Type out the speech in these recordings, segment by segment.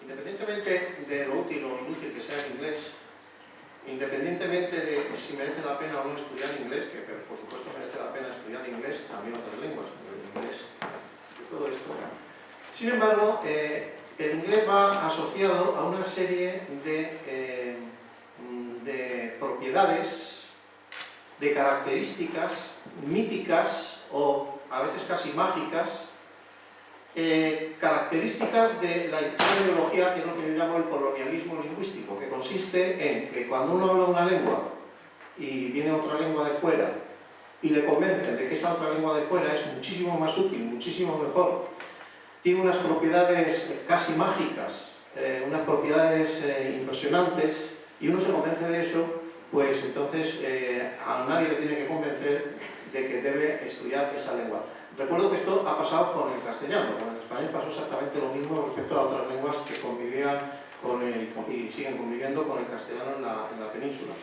independientemente de lo útil o inútil que sea el inglés, independientemente de si merece la pena o no estudiar inglés, que por supuesto merece la pena estudiar inglés, también otras lenguas, pero el inglés, de todo esto. Sin embargo, el inglés va asociado a una serie de propiedades, de características míticas o a veces casi mágicas, características de la ideología, que es lo que yo llamo el colonialismo lingüístico, que consiste en que cuando uno habla una lengua y viene otra lengua de fuera y le convencen de que esa otra lengua de fuera es muchísimo más útil, muchísimo mejor, tiene unas propiedades casi mágicas, unas propiedades impresionantes, y uno se convence de eso, pues entonces a nadie le tiene que convencer de que debe estudiar esa lengua. Recuerdo que esto ha pasado con el castellano, con el español pasó exactamente lo mismo respecto a otras lenguas que convivían y siguen conviviendo con el castellano en la península.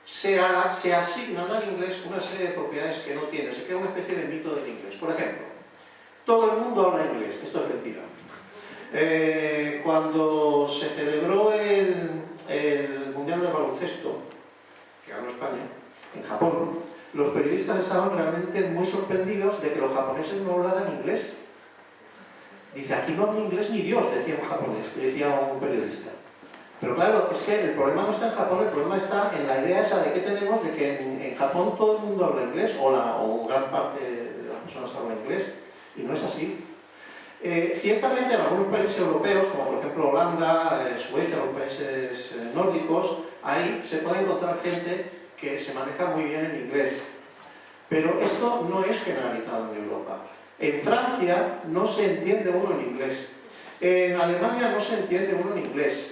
Se asignan al inglés una serie de propiedades que no tiene, se crea una especie de mito del inglés. Por ejemplo, todo el mundo habla inglés, esto es mentira. Cuando se celebró el Mundial de Baloncesto, que ganó España, en Japón, los periodistas estaban realmente muy sorprendidos de que los japoneses no hablaran inglés. Dice, aquí no habla inglés ni Dios, decía un japonés, decía un periodista. Pero claro, es que el problema no está en Japón, el problema está en la idea esa de que tenemos de que en Japón todo el mundo habla inglés, o gran parte de las personas hablan inglés, y no es así. Ciertamente en algunos países europeos, como por ejemplo Holanda, Suecia, los países nórdicos, ahí se puede encontrar gente que se maneja muy bien en inglés. Pero esto no es generalizado en Europa. En Francia no se entiende uno en inglés. En Alemania no se entiende uno en inglés.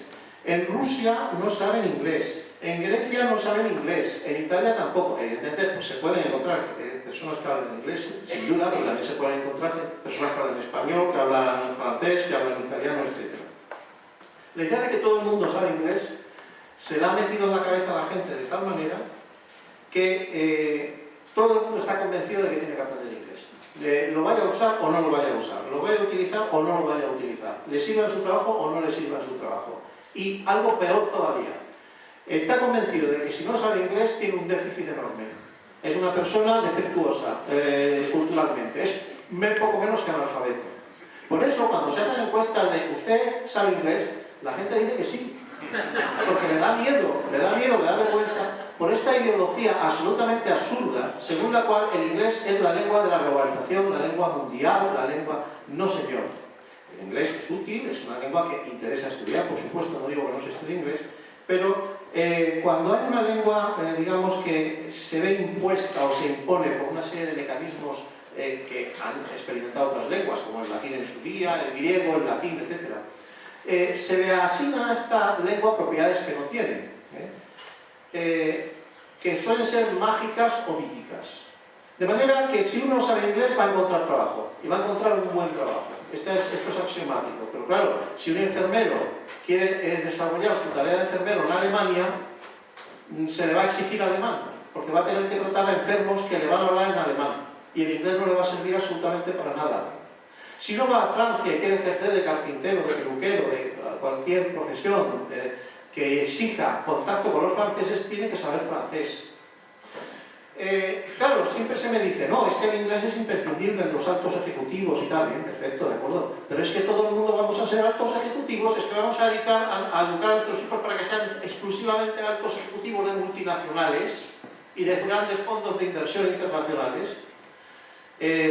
En Rusia no saben inglés. En Grecia no saben inglés. En Italia tampoco. Evidentemente pues, se pueden encontrar personas que hablan inglés, sin duda, pero también se pueden encontrar personas que hablan español, que hablan francés, que hablan italiano, etc. La idea de que todo el mundo sabe inglés se le ha metido en la cabeza a la gente de tal manera que todo el mundo está convencido de que tiene que aprender inglés. Lo vaya a usar o no lo vaya a usar, lo vaya a utilizar o no lo vaya a utilizar, le sirva en su trabajo o no le sirva en su trabajo. Y algo peor todavía, está convencido de que si no sabe inglés tiene un déficit enorme. Es una persona defectuosa culturalmente, es poco menos que analfabeto. Por eso, cuando se hacen encuestas de ¿usted sabe inglés?, la gente dice que sí, porque le da miedo, le da vergüenza, por esta ideología absolutamente absurda, según la cual el inglés es la lengua de la globalización, la lengua mundial, la lengua... No, señor. El inglés es útil, es una lengua que interesa estudiar, por supuesto, no digo que no se estudie inglés, pero cuando hay una lengua, digamos, que se ve impuesta o se impone por una serie de mecanismos que han experimentado otras lenguas, como el latín en su día, el griego, el latín, etc., se le asignan a esta lengua propiedades que no tiene, que suelen ser mágicas o míticas. De manera que si uno sabe inglés va a encontrar trabajo, y va a encontrar un buen trabajo. Esto es axiomático, pero claro, si un enfermero quiere desarrollar su tarea de enfermero en Alemania, se le va a exigir alemán, porque va a tener que tratar a enfermos que le van a hablar en alemán, y el inglés no le va a servir absolutamente para nada. Si uno va a Francia y quiere ejercer de carpintero, de peluquero, de cualquier profesión que exija contacto con los franceses, tiene que saber francés. Claro, siempre se me dice, no, es que el inglés es imprescindible en los altos ejecutivos y tal, bien, perfecto, de acuerdo, pero es que todo el mundo vamos a ser altos ejecutivos, es que vamos a dedicar a educar a nuestros hijos para que sean exclusivamente altos ejecutivos de multinacionales y de grandes fondos de inversión internacionales.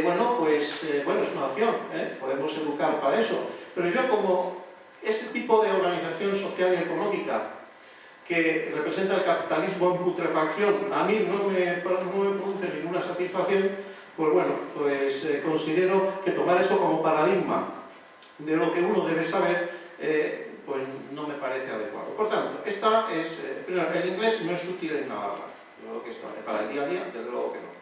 Bueno, pues es una opción, podemos educar para eso, pero yo como ese tipo de organización social y económica que representa el capitalismo en putrefacción, a mí no me produce ninguna satisfacción, pues bueno, pues considero que tomar eso como paradigma de lo que uno debe saber, pues no me parece adecuado. Por tanto, primero, el inglés no es útil en Navarra, luego que esto, para el día a día, desde luego que no.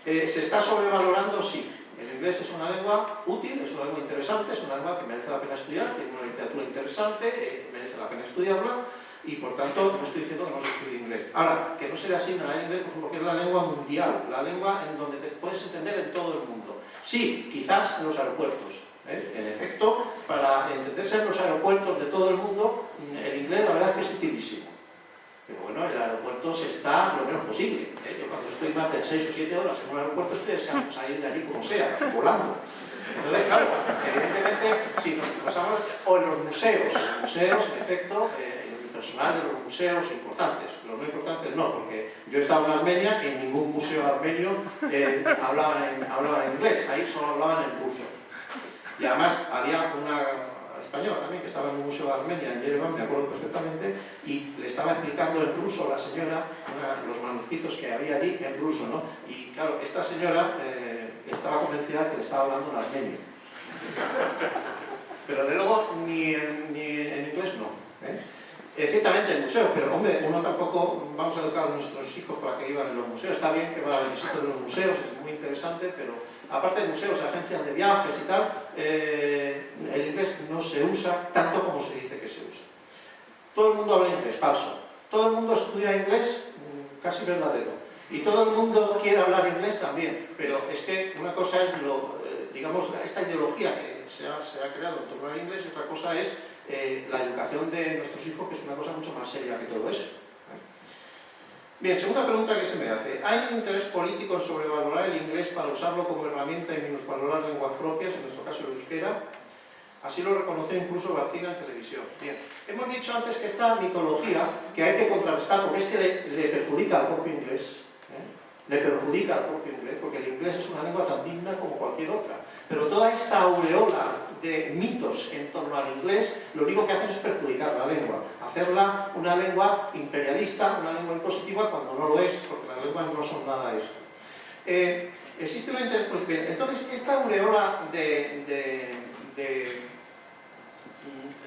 ¿Se está sobrevalorando? Sí. El inglés es una lengua útil, es una lengua interesante, es una lengua que merece la pena estudiar, tiene una literatura interesante, merece la pena estudiarla, y por tanto no estoy diciendo que no se estudie inglés. Ahora, que no se le asigna al inglés, por ejemplo, porque es la lengua mundial, la lengua en donde te puedes entender en todo el mundo. Sí, quizás en los aeropuertos, en efecto, para meterse en los aeropuertos de todo el mundo, el inglés la verdad es que es utilísimo. Pero bueno, el aeropuerto se está lo menos posible. Yo cuando estoy más de 6 o 7 horas en un aeropuerto estoy deseando salir de allí como sea, volando. Entonces, claro, evidentemente, si nos pasamos, o en los museos, en efecto, el personal de los museos importantes, los no importantes no, porque yo he estado en Armenia y en ningún museo armenio hablaban en inglés, ahí solo hablaban en ruso. Y además había una española también que estaba en un museo de Armenia en Yerevan, me acuerdo perfectamente, y le estaba explicando en ruso a la señora los manuscritos que había allí en ruso, ¿no? Y claro, esta señora estaba convencida que le estaba hablando en armenio. Pero de luego ni en inglés no. Ciertamente en museos, pero hombre, uno tampoco vamos a educar a nuestros hijos para que vivan en los museos. Está bien que va al visito de los museos, es muy interesante, pero aparte de museos, agencias de viajes y tal, el inglés no se usa tanto como se dice que se usa. Todo el mundo habla inglés, falso. Todo el mundo estudia inglés, casi verdadero. Y todo el mundo quiere hablar inglés también, pero es que una cosa es digamos, esta ideología que se ha creado en torno al inglés y otra cosa es la educación de nuestros hijos, que es una cosa mucho más seria que todo eso. Bien, segunda pregunta que se me hace. ¿Hay un interés político en sobrevalorar el inglés para usarlo como herramienta y minusvalorar lenguas propias, en nuestro caso el euskera? Así lo reconoció incluso Barcina en televisión. Bien, hemos dicho antes que esta mitología, que hay que contrarrestar, porque es que le perjudica al propio inglés. Le perjudica al propio inglés, porque el inglés es una lengua tan digna como cualquier otra. Pero toda esta aureola de mitos en torno al inglés, lo único que hacen es perjudicar la lengua, hacerla una lengua imperialista, una lengua impositiva, cuando no lo es, porque las lenguas no son nada de esto. Existe un interés político. Entonces, esta aureola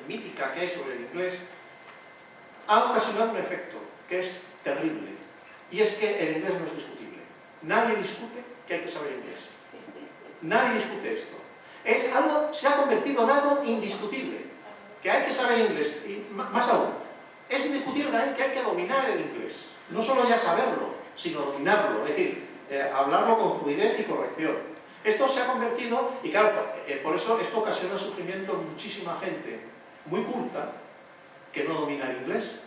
mítica que hay sobre el inglés ha ocasionado un efecto que es terrible, y es que el inglés no es discutible. Nadie discute que hay que saber inglés. Nadie discute esto. Se ha convertido en algo indiscutible, que hay que saber inglés. Y más aún, es indiscutible también que hay que dominar el inglés. No solo ya saberlo, sino dominarlo. Es decir, hablarlo con fluidez y corrección. Esto se ha convertido, y claro, por eso esto ocasiona sufrimiento en muchísima gente muy culta que no domina el inglés.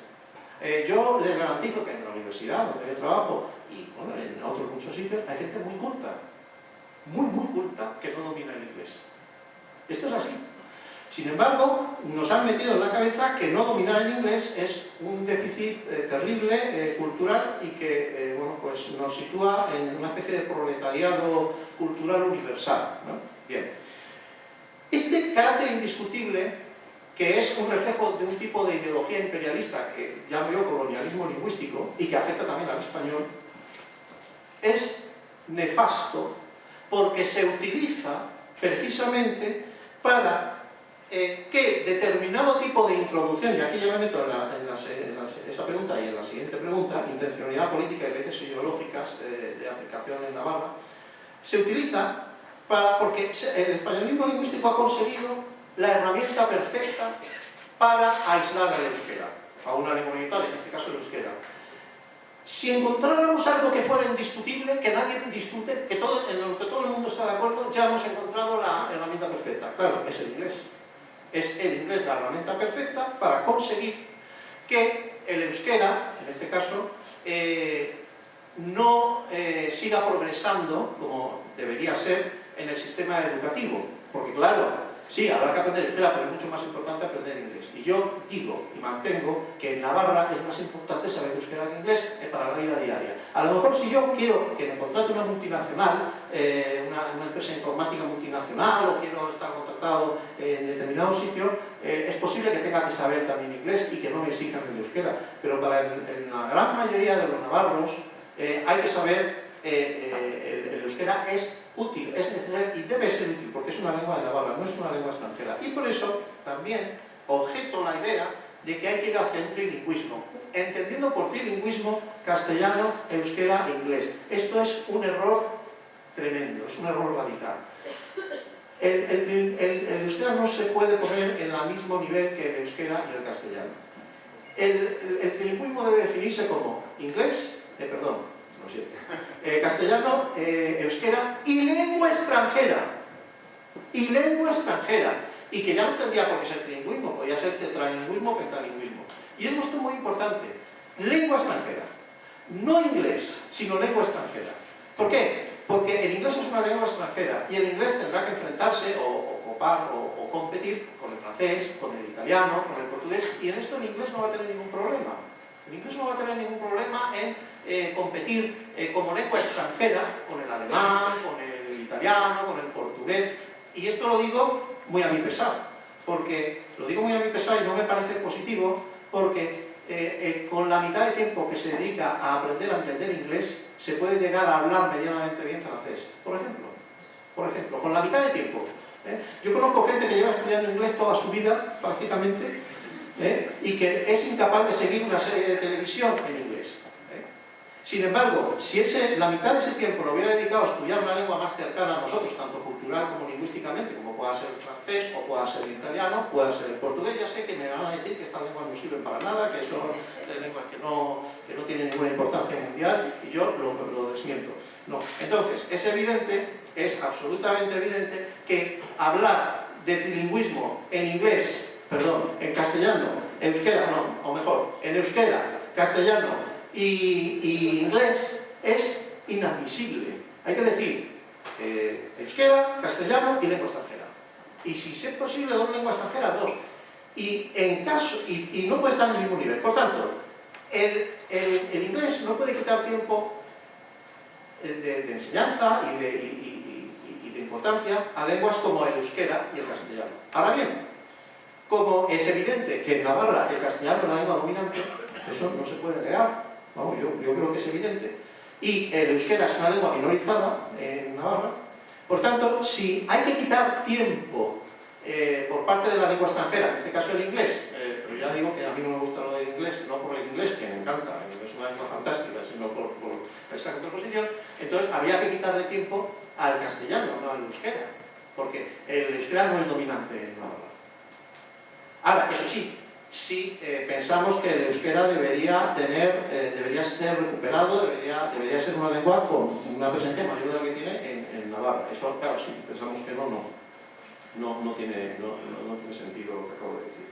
Yo les garantizo que en la universidad donde yo trabajo y bueno, en otros muchos sitios hay gente muy culta, muy culta, que no domina el inglés. Esto es así. Sin embargo, nos han metido en la cabeza que no dominar el inglés es un déficit terrible, cultural, y que bueno, pues nos sitúa en una especie de proletariado cultural universal, ¿no? Bien. Este carácter indiscutible, que es un reflejo de un tipo de ideología imperialista que llamo yo colonialismo lingüístico y que afecta también al español, es nefasto porque se utiliza precisamente para que determinado tipo de introducción, y aquí ya me meto en esa pregunta y en la siguiente pregunta, intencionalidad política y veces ideológicas de aplicación en Navarra, se utiliza porque el españolismo lingüístico ha conseguido la herramienta perfecta para aislar al euskera, a una lengua oriental, en este caso el euskera. Si encontráramos algo que fuera indiscutible, que nadie discute, en lo que todo el mundo está de acuerdo, ya hemos encontrado la herramienta perfecta. Claro, es el inglés. Es el inglés la herramienta perfecta para conseguir que el euskera, en este caso, no siga progresando como debería ser en el sistema educativo. Porque claro, sí, habrá que aprender euskera, pero es mucho más importante aprender inglés. Y yo digo y mantengo que en Navarra es más importante saber euskera que inglés para la vida diaria. A lo mejor si yo quiero que me contrate una multinacional, una empresa informática multinacional, o quiero estar contratado en determinado sitio, es posible que tenga que saber también inglés y que no me exijan el euskera. Pero para en la gran mayoría de los navarros hay que saber el euskera es útil, es necesario y debe ser útil porque es una lengua de Navarra, no es una lengua extranjera. Y por eso también objeto la idea de que hay que ir hacia el trilingüismo, entendiendo por trilingüismo castellano, euskera e inglés. Esto es un error tremendo, es un error radical. El euskera no se puede poner en el mismo nivel que el euskera y el castellano. El trilingüismo debe definirse como inglés, castellano, euskera y lengua extranjera. Y lengua extranjera. y que ya no tendría por qué ser trilingüismo, podría ser tetralingüismo o pentalingüismo. Y es esto muy importante, lengua extranjera, no inglés, sino lengua extranjera. ¿Por qué? Porque el inglés es una lengua extranjera y el inglés tendrá que enfrentarse o copar o competir con el francés, con el italiano, con el portugués, y en esto el inglés no va a tener ningún problema. El inglés no va a tener ningún problema en competir como lengua extranjera con el alemán, con el italiano, con el portugués. Y esto lo digo muy a mi pesar, porque lo digo muy a mi pesar y no me parece positivo, porque con la mitad de tiempo que se dedica a aprender a entender inglés, se puede llegar a hablar medianamente bien francés. Por ejemplo, con la mitad de tiempo. Yo conozco gente que lleva estudiando inglés toda su vida, prácticamente, y que es incapaz de seguir una serie de televisión en inglés. Sin embargo, si la mitad de ese tiempo lo hubiera dedicado a estudiar una lengua más cercana a nosotros, tanto cultural como lingüísticamente, como pueda ser el francés, o pueda ser el italiano, pueda ser el portugués, ya sé que me van a decir que estas lenguas no sirven para nada, que son lenguas que no tienen ninguna importancia mundial, y yo lo desmiento. No. Entonces, es evidente, es absolutamente evidente, que hablar de trilingüismo en inglés, en castellano, euskera, no, o mejor, en euskera, castellano y inglés es inadmisible. Hay que decir euskera, castellano y lengua extranjera. Y si es posible dos lenguas extranjeras, dos. Y no puede estar en el mismo nivel. Por tanto, el inglés no puede quitar tiempo de enseñanza y de importancia a lenguas como el euskera y el castellano. Ahora bien, como es evidente que en Navarra el castellano es la lengua dominante, eso no se puede negar. Vamos, yo creo que es evidente. Y el euskera es una lengua minorizada en Navarra. Por tanto, si hay que quitar tiempo por parte de la lengua extranjera, en este caso el inglés, pero ya digo que a mí no me gusta lo del inglés, no por el inglés, que me encanta, es una lengua fantástica, sino por esa contraposición, entonces habría que quitarle tiempo al castellano, no al euskera, porque el euskera no es dominante en Navarra. Ahora, eso sí, si pensamos que el euskera debería ser recuperado, debería ser una lengua con una presencia mayor de la que tiene en Navarra. Eso, claro, si pensamos que no tiene sentido lo que acabo de decir.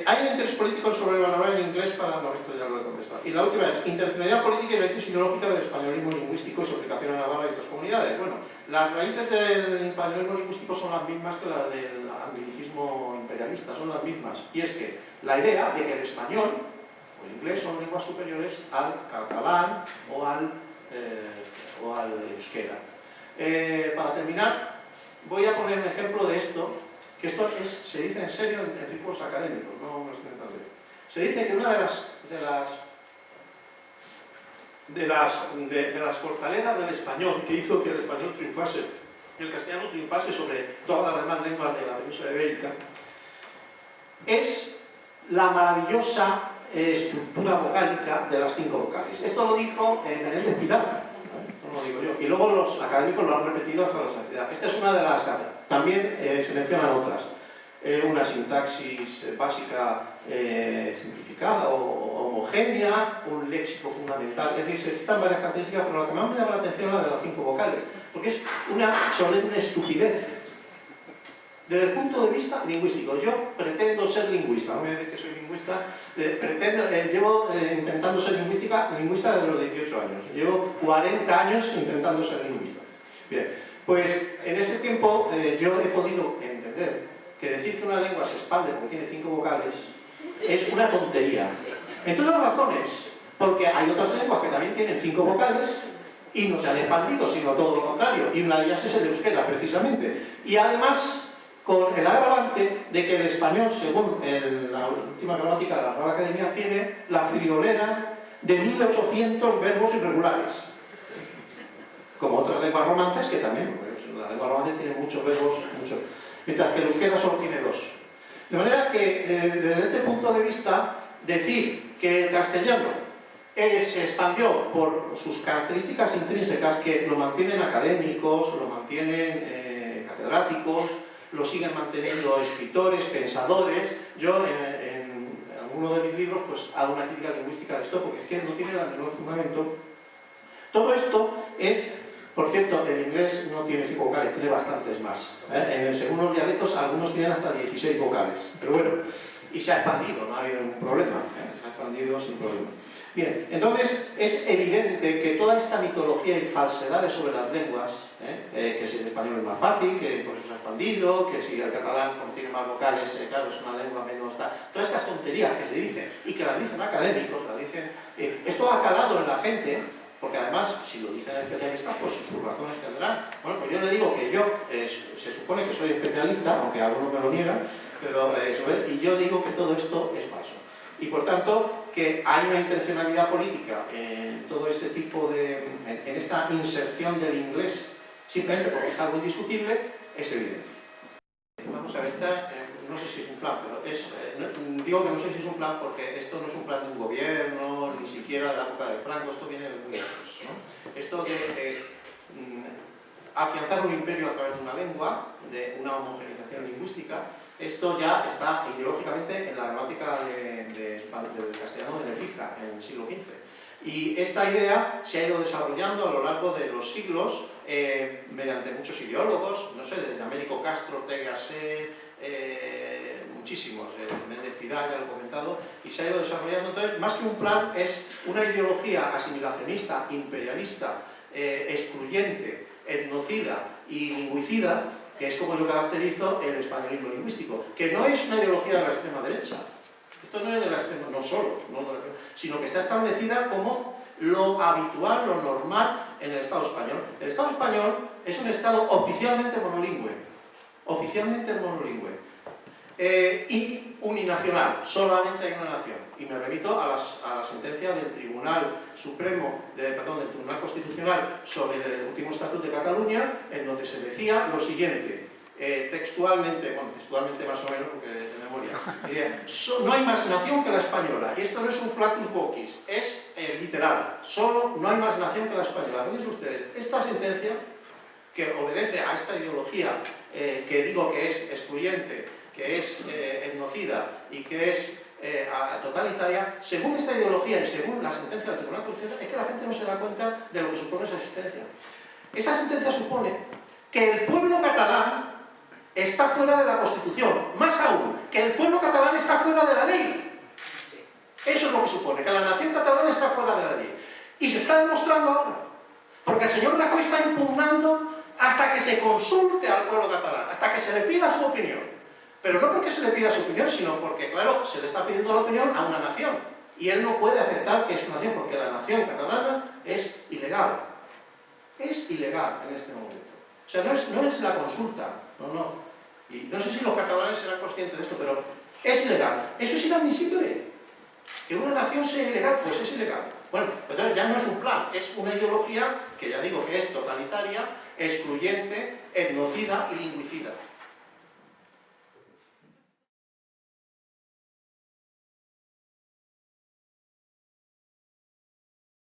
Hay un interés político sobre valorar el inglés para... No, esto ya lo he contestado. Y la última es intencionalidad política y raíces ideológicas del españolismo lingüístico y su aplicación a Navarra y otras comunidades. Bueno, las raíces del españolismo lingüístico son las mismas que las del anglicismo imperialista, son las mismas. Y es que la idea de que el español o el inglés son lenguas superiores al catalán o al euskera. Para terminar, voy a poner un ejemplo de esto, que esto se dice en serio en círculos académicos, no me estoy inventando. Se dice que una de las fortalezas del español que hizo que el español triunfase y el castellano triunfase sobre todas las demás lenguas de la península ibérica es la maravillosa estructura vocálica de las 5 vocales. Esto lo dijo Menéndez Pidal, no lo digo yo, y luego los académicos lo han repetido hasta la saciedad. Esta es una de las... También se mencionan otras. Una sintaxis básica simplificada o homogénea, un léxico fundamental. Es decir, se citan varias características, pero lo que más me llama la atención es la de las 5 vocales, porque es una solemne estupidez. Desde el punto de vista lingüístico, yo pretendo ser lingüista, no me voy a decir que soy lingüista, llevo intentando ser lingüista desde los 18 años, llevo 40 años intentando ser lingüista. Bien, pues en ese tiempo yo he podido entender que decir que una lengua se expande porque tiene 5 vocales es una tontería. Entre otras razones, porque hay otras lenguas que también tienen 5 vocales y no se han expandido, sino todo lo contrario, y una de ellas es el euskera, precisamente. Y además, con el agravante de que el español, según la última gramática de la Real Academia, tiene la friolera de 1800 verbos irregulares. Como otras lenguas romances que también, las lenguas romances tienen muchos verbos, mientras que el euskera solo tiene 2. De manera que, desde este punto de vista, decir que el castellano se expandió por sus características intrínsecas que lo mantienen académicos, lo mantienen catedráticos, lo siguen manteniendo escritores, pensadores. Yo en alguno de mis libros pues hago una crítica lingüística de esto porque es que no tiene el menor fundamento. Todo esto es Por cierto, el inglés no tiene 5 vocales, tiene bastantes más. Según los dialectos, algunos tienen hasta 16 vocales. Pero bueno, y se ha expandido, no ha habido ningún problema. Se ha expandido sin problema. Bien, entonces es evidente que toda esta mitología y falsedades sobre las lenguas, que si el español es más fácil, que por eso se ha expandido, que si el catalán tiene más vocales, claro, es una lengua menos tal, todas estas tonterías que se dicen, y que las dicen académicos, las dicen, esto ha calado en la gente, porque además, si lo dicen especialistas, pues sus razones tendrán. Bueno, pues yo le digo que yo, se supone que soy especialista, aunque algunos me lo niegan, pero, y yo digo que todo esto es falso. Y por tanto, que hay una intencionalidad política en todo este tipo de... en esta inserción del inglés, simplemente porque es algo indiscutible, es evidente. Vamos a ver, no sé si es un plan, pero digo que no sé si es un plan porque esto no es un plan de un gobierno, ni siquiera de la época de Franco, esto viene de muy lejos, ¿no? Esto de afianzar un imperio a través de una lengua, de una homogeneización lingüística, esto ya está ideológicamente en la gramática del castellano de Nebrija, en el siglo XV. Y esta idea se ha ido desarrollando a lo largo de los siglos mediante muchos ideólogos, no sé, desde Américo Castro, Ortega y Gasset, muchísimos, Méndez Pidal, ya lo he comentado, y se ha ido desarrollando. Entonces, más que un plan, es una ideología asimilacionista, imperialista, excluyente, etnocida y lingüicida, que es como yo caracterizo el españolismo lingüístico, que no es una ideología de la extrema derecha. Esto no es de la extrema, no solo, sino que está establecida como lo habitual, lo normal en el Estado español. El Estado español es un Estado oficialmente monolingüe, y uninacional, solamente hay una nación. Y me remito a la sentencia del Tribunal Supremo, del Tribunal Constitucional sobre el último Estatut de Cataluña, en donde se decía lo siguiente, textualmente más o menos, porque de memoria, no hay más nación que la española, y esto no es un flatus vocis, es literal, solo no hay más nación que la española. Fíjense ustedes, esta sentencia, que obedece a esta ideología que digo que es excluyente, que es etnocida y que es totalitaria, según esta ideología y según la sentencia del Tribunal Constitucional, es que la gente no se da cuenta de lo que supone esa sentencia. Esa sentencia supone que el pueblo catalán está fuera de la Constitución, más aún, que el pueblo catalán está fuera de la ley. Eso es lo que supone, que la nación catalana está fuera de la ley. Y se está demostrando ahora, porque el señor Rajoy está impugnando hasta que se consulte al pueblo catalán, hasta que se le pida su opinión. Pero no porque se le pida su opinión, sino porque, claro, se le está pidiendo la opinión a una nación. Y él no puede aceptar que es una nación, porque la nación catalana es ilegal. Es ilegal en este momento. O sea, no es la consulta, no. Y no sé si los catalanes serán conscientes de esto, pero es ilegal. Eso es inadmisible. Que una nación sea ilegal, pues es ilegal. Bueno, entonces ya no es un plan, es una ideología que ya digo que es totalitaria, excluyente, etnocida y lingüicida.